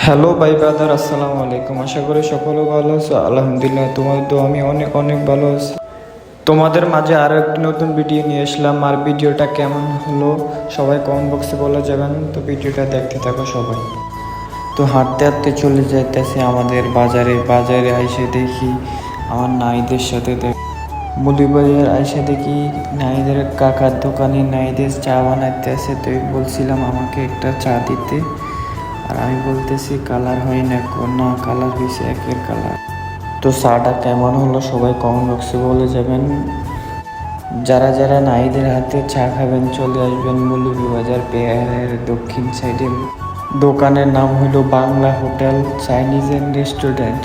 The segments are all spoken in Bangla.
হ্যালো ভাই ব্রাদার, আসসালামু আলাইকুম। আশা করি সকলে ভালো আছো। আলহামদুলিল্লাহ, তোমাদের তো আমি অনেক অনেক ভালো আছি। তোমাদের মাঝে আরও একটি নতুন ভিডিও নিয়ে আসলাম। আর ভিডিওটা কেমন হলো সবাই কমেন্ট বক্সে বলে যাবেন। তো ভিডিওটা দেখতে থাকো সবাই। তো হাঁটতে হাঁটতে চলে যাইতেছে আমাদের বাজারে। বাজারে আইসে দেখি আমার নাইদের সাথে মুদিবাজার আইসে দেখি নাইদের কাকার দোকানে নাইদের চা বানাইতে আছে। তো বলছিলাম আমাকে একটা চা দিতে, আর আমি বলতেছি কালার হয় না, না কালার হয়েছে একের কালার। তো চাটা কেমন হলো সবাই কমেন্ট বক্সে বলে যাবেন। যারা যারা নাইদের হাতে চা খাবেন চলে আসবেন মৌলভীবাজার পেয়ারের দক্ষিণ সাইডে। দোকানের নাম হলো Bangla hotel Chinese and restaurant.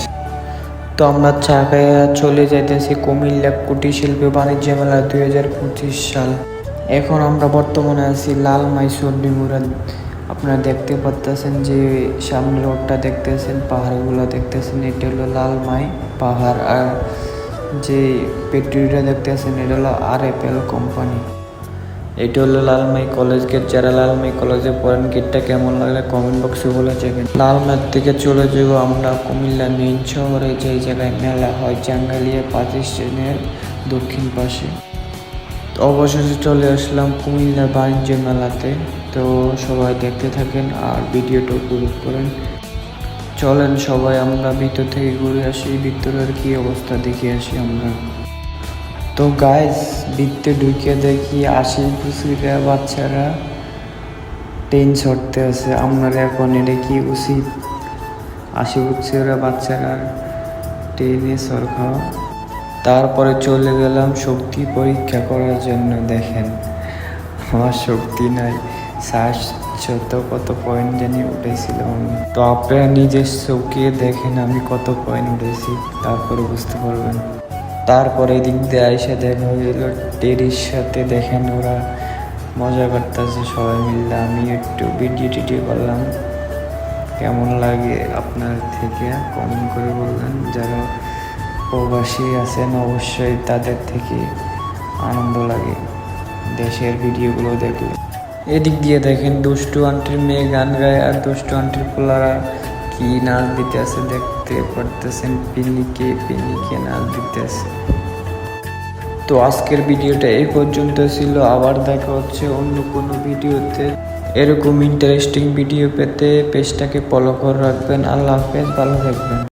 তো আমরা চা খাইয়া চলে যাইতেছি কুমিল্লা কুটির শিল্প বাণিজ্য মেলা 2025 সাল। এখন আমরা বর্তমানে আছি লালমাই চণ্ডীমুড়া। আপনারা দেখতে পাচ্ছেন যে সামনে রোডটা দেখতেছেন, পাহাড়গুলো দেখতেছেন, এটা হলো লালমাই পাহাড়। আর যে পেট্রোলটা দেখতেছেন এটা হলো RFL কোম্পানি। এটা হলো লালমাই কলেজ গেট। যারা লালমাই কলেজে পড়েন গেটটা কেমন লাগলে কমেন্ট বক্সে বলে যাবেন। লালমাই থেকে চলে যাব আমরা কুমিল্লা মেইন শহরে, যেই জায়গায় মেলা হয় জাঙ্গালিয়া 5 স্টেশনের দক্ষিণ পাশে। অবশেষে চলে আসলাম কুমিল্লা বাণিজ্য মেলাতে। তো সবাই দেখতে থাকেন আর ভিডিওটা উপভোগ করেন। চলেন সবাই আমরা ভিতর থেকে ঘুরে আসি, ভিতরের কি অবস্থা দেখে আসি আমরা। তো গাইস ভিতরে ঢুকে দেখি 80 বছরের বাচ্চারা ট্রেন ছড়তে আছে। আপনার এখন এটা কি উচিত 80 বছরের বাচ্চারা ট্রেনে চড় খাওয়া? তারপরে চলে গেলাম শক্তি পরীক্ষা করার জন্য। দেখেন আমার শক্তি নাই, শ্বাসত কত পয়েন্ট জানি উঠেছিলাম আমি। তো আপনারা নিজের চোখে দেখেন আমি কত পয়েন্ট উঠেছি, তারপরে বুঝতে পারবেন। তারপরে এদিক দিয়ে আইসা দেখা হইল টেরির সাথে। দেখেন ওরা মজা করতেছে সবাই মিললে। আমি একটু ভিডিও টিডিও করলাম। কেমন লাগে আপনার থেকে কমেন্ট করে বলবেন। যারা প্রবাসী আছেন অবশ্যই তাদের থেকে আনন্দ লাগে দেশের ভিডিওগুলো দেখলে। এদিক দিয়ে দেখেন দুষ্টু আন্টির মেয়ে গান গায়, আর দুষ্টু আন্টির পোলারা কি নাচ দিতে আছে দেখতে পারতেছেন। পিনিকে পিনিকে নাচ দিতে আছে। তো আজকের ভিডিওটা এই পর্যন্ত ছিল। আবার দেখা হচ্ছে অন্য কোনো ভিডিওতে। এরকম ইন্টারেস্টিং ভিডিও পেতে পেজটাকে ফলো করে রাখবেন। আল্লাহ হাফেজ, ভালো থাকবেন।